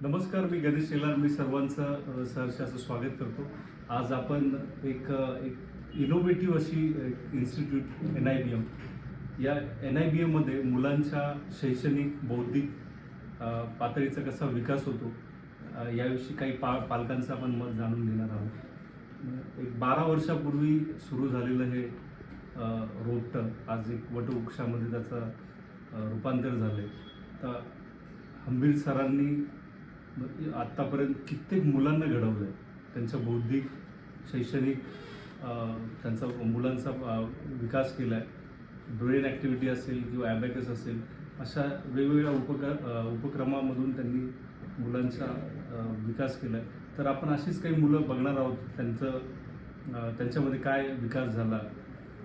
नमस्कार, मी गणेश शेलार. मी सर्वांचं सहर्ष असं स्वागत करतो. आज आपण एक इनोव्हेटिव्ह अशी इन्स्टिट्यूट NIBM, या NIBMमध्ये मुलांच्या शैक्षणिक बौद्धिक पातळीचा कसा विकास होतो याविषयी काही पालकांचं आपण मत जाणून घेणार आहोत. एक 12 वर्षापूर्वी सुरू झालेलं हे रोपटं आज एक वटवृक्षामध्ये त्याचं रूपांतर झालं आहे. तर हंबीर सरांनी आत्तापर्यंत कित्येक मुलांना घडवलं आहे. त्यांच्या बौद्धिक शैक्षणिक त्यांचा मुलांचा विकास केला आहे. ब्रेन ॲक्टिव्हिटी असेल किंवा ॲबॅकस असेल, अशा वेगवेगळ्या उपक्रमामधून त्यांनी मुलांचा विकास केला आहे. तर आपण अशीच काही मुलं बघणार आहोत. त्यांच्यामध्ये काय विकास झाला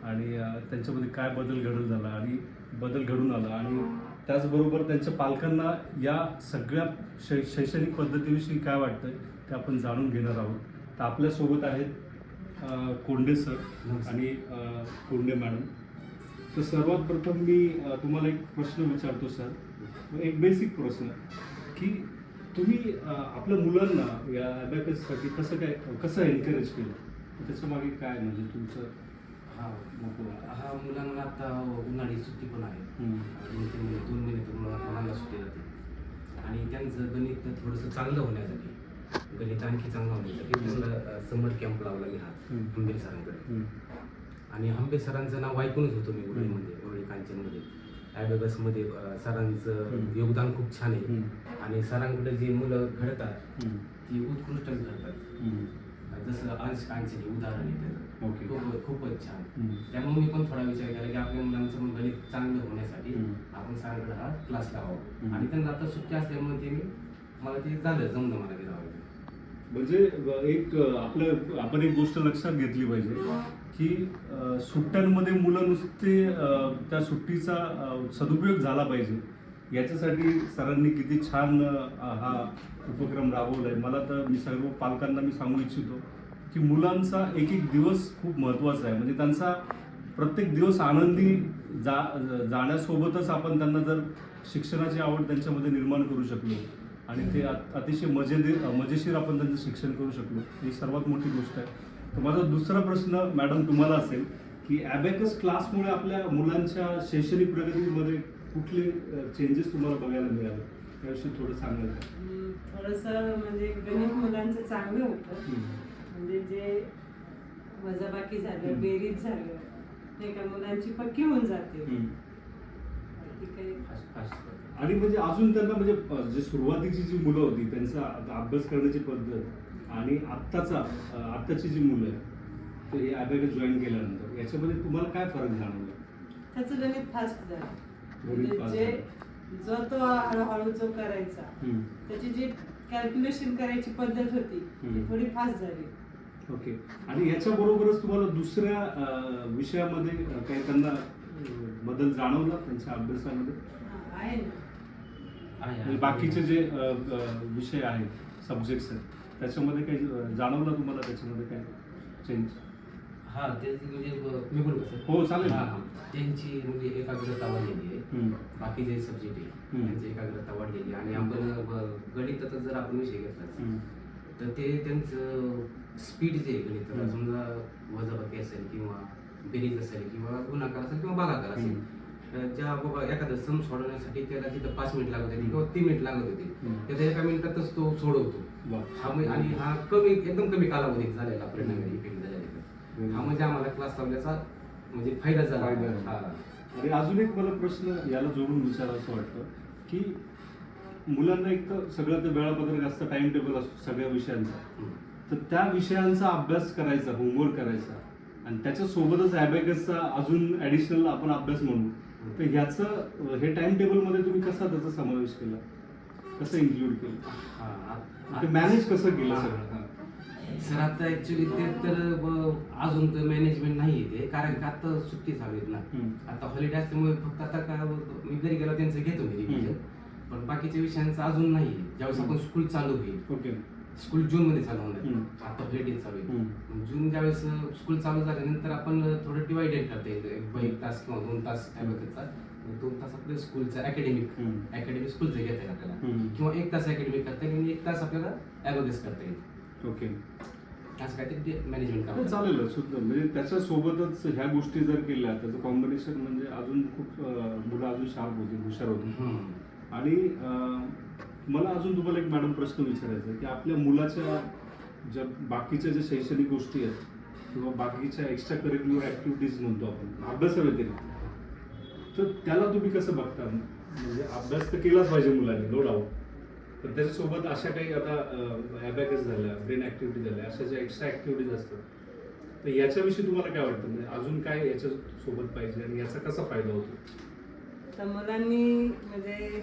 आणि त्यांच्यामध्ये काय बदल घडून आला आणि त्याचबरोबर त्यांच्या पालकांना या सगळ्या शैक्षणिक पद्धतीविषयी काय वाटतं ते आपण जाणून घेणार आहोत. तर आपल्यासोबत आहेत कोंडे सर आणि कोंडे मॅडम. तर सर्वात प्रथम मी तुम्हाला एक प्रश्न विचारतो सर, एक बेसिक प्रश्न, की तुम्ही आपल्या मुलांना या ॲबॅकससाठी कसं एनकरेज केलं, त्याच्यामागे काय म्हणजे तुमचं हा मुलांना आता उन्हाळी सुट्टी पण आहे. 2 महिने तर मुलांना सुट्टी राहते आणि त्यांचं गणित थोडंसं चांगलं होण्यासाठी, गणित आणखी चांगलं होण्यासाठी त्यांना समर कॅम्प लावला मी हंबीर सरांकडे. आणि हंबीर सरांचं नाव ऐकूनच होतो मी उरळी कांचनमध्ये. ॲबॅकसमध्ये सरांचं योगदान खूप छान आहे आणि सरांकडे जी मुलं घडतात ती उत्कृष्ट घडतात. जसं अंश कांचन उदाहरण आहे त्याचं, खूपच छान. त्यामुळे मी पण थोडा विचार केला की आपल्या मुलांचं गणित चांगलं होण्यासाठी आपण सरांकडे हा क्लास लावावा. आणि त्यांना आता सुट्टी असल्यामुळे मला ते जमलं मला ते लावायचं. म्हणजे आपण एक गोष्ट लक्षात घेतली पाहिजे की सुट्ट्यांमध्ये मुलं नुसते त्या सुट्टीचा सदुपयोग झाला पाहिजे याच्यासाठी सरांनी किती छान हा उपक्रम राबवला आहे. मला तर मी सर्व पालकांना मी सांगू इच्छितो की मुलांचा एक दिवस खूप महत्त्वाचा आहे. म्हणजे त्यांचा प्रत्येक दिवस आनंदी जाण्यासोबतच आपण त्यांना जर शिक्षणाची आवड त्यांच्यामध्ये निर्माण करू शकलो आणि ते अतिशय मजेशीर आपण त्यांचं शिक्षण करू शकलो, ही सर्वात मोठी गोष्ट आहे. तर माझा दुसरा प्रश्न मॅडम तुम्हाला असेल की ॲबॅकस क्लासमुळे आपल्या मुलांच्या शैक्षणिक प्रगतीमध्ये कुठले चेंजेस तुम्हाला बघायला मिळाले, त्याविषयी थोडं सांगाल का? थोडंसं म्हणजे गणित मुलांचं चांगलं होतं. म्हणजे जे वजाबाकी झालं, बेरीज झालं, नाही का, मुलांची पक्की होऊन जाते. आणि म्हणजे अजून त्यांना म्हणजे जे सुरुवातीची जी मुलं होती त्यांचा अभ्यास करण्याची पद्धत आणि आत्ताची जी मुलं आहे तर हे ॲबॅकस जॉईन केल्यानंतर याच्यामध्ये तुम्हाला काय फरक जाणवला? त्याचं गणित फास्ट झालं. म्हणजे जो तो हळूहळू जो करायचा, त्याची जी कॅल्क्युलेशन करायची पद्धत होती ती थोडी फास्ट झाली. ओके. आणि याच्याबरोबरच तुम्हाला दुसऱ्या विषयामध्ये काही त्यांना बदल जाणवला त्यांच्या अभ्यासामध्ये? आहे ना. म्हणजे बाकीचे जे विषय आहेत, सब्जेक्ट्स आहेत, त्याच्यामध्ये काही जाणवलं तुम्हाला? त्याच्यामध्ये काय चेंज? हा, ते म्हणजे मी बोलू कसं? हो, चालेल. त्यांची म्हणजे एकाग्रता वाढलेली आहे. बाकीचे सब्जेक्ट आहे त्यांची एकाग्रता वाढलेली आणि आपण गणिताचा जर आपण विषय घेतला तर ते त्यांचं स्पीड जे आहे गणिताला, समजा वजाबाकी असेल किंवा बेरीज असेल किंवा गुणाकार असेल किंवा भागाकार असेल, ज्या बाबा एखादं सम सोडवण्यासाठी त्याला तिथं 5 मिनिट लागत होते किंवा 3 मिनिट लागत होते, त्याच्या 1 मिनिटातच तो सोडवतो. आणि हा एकदम कमी कालावधीत झालेला परिणाम इफेक्ट झालेला. हा म्हणजे आम्हाला क्लास लावण्याचा म्हणजे फायदा झाला. आणि अजून एक मला प्रश्न याला जोडून विचारायचं वाटतं की मुलांना एक तर सगळं ते वेळापत्रक असतं, टाइम टेबल असतो सगळ्या विषयांचा, तर त्या विषयांचा अभ्यास करायचा, होमवर्क करायचा आणि त्याच्यासोबतच ॲबॅकसचा अजून ॲडिशनल आपण अभ्यास म्हणू, तर ह्याचं हे टाइम टेबलमध्ये तुम्ही कसा त्याचा समावेश केला, कसं इन्क्लूड केलं, ते मॅनेज कसं केलं सगळं? सर आता ऍक्च्युली ते तर अजून तर मॅनेजमेंट नाही आहे, कारण का आता सुट्टी चालू आहेत ना. आता हॉलिडे असल्यामुळे फक्त आता काय मी घरी गेलो त्यांचं घेतो मी रिव्हिजन, पण बाकीच्या विषयांचं अजून नाही. ज्यावेळेस आपण स्कूल चालू होईल, स्कूल जूनमध्ये चालू होणार, आता हॉलिडे चालू आहे, जून ज्यावेळेस स्कूल चालू झाल्यानंतर आपण थोडं डिवायडेड करता येईल, 1 तास किंवा 2 तास ॲबॅकसचा 2 तास आपल्या स्कूलचं अकॅडमिक स्कूलचं घेता येईल आपल्याला, किंवा 1 तास अकॅडमिक करता येईल आणि 1 तास आपल्याला ॲबॅकस करता येईल. ओके, असं काहीतरी मॅनेजमेंट हो, करावं. चालेल सुद्धा. म्हणजे त्याच्यासोबतच ह्या गोष्टी जर केल्या त्याचं कॉम्बिनेशन म्हणजे अजून खूप मुलं अजून शार्प होती, हुशार होती. आणि मला अजून तुम्हाला एक मॅडम प्रश्न विचारायचा आहे की आपल्या मुलाच्या ज्या बाकीच्या ज्या शैक्षणिक गोष्टी आहेत किंवा बाकीच्या एक्स्ट्रा करिक्युलर ॲक्टिव्हिटीज म्हणतो आपण अभ्यासाव्यतिरिक्त, तर त्याला तुम्ही कसं बघता? म्हणजे अभ्यास तर केलाच पाहिजे मुलांनी, नो डाऊट, पण त्याच्यासोबत अशा काही आता ॲबॅकस झाल्या, ब्रेन ॲक्टिव्हिटी झाल्या, अशा ज्या एक्स्ट्रा ॲक्टिव्हिटीज असतात, तर याच्याविषयी तुम्हाला काय वाटतं? म्हणजे अजून काय याच्यासोबत पाहिजे आणि याचा कसा फायदा होतो? तर मुलांनी म्हणजे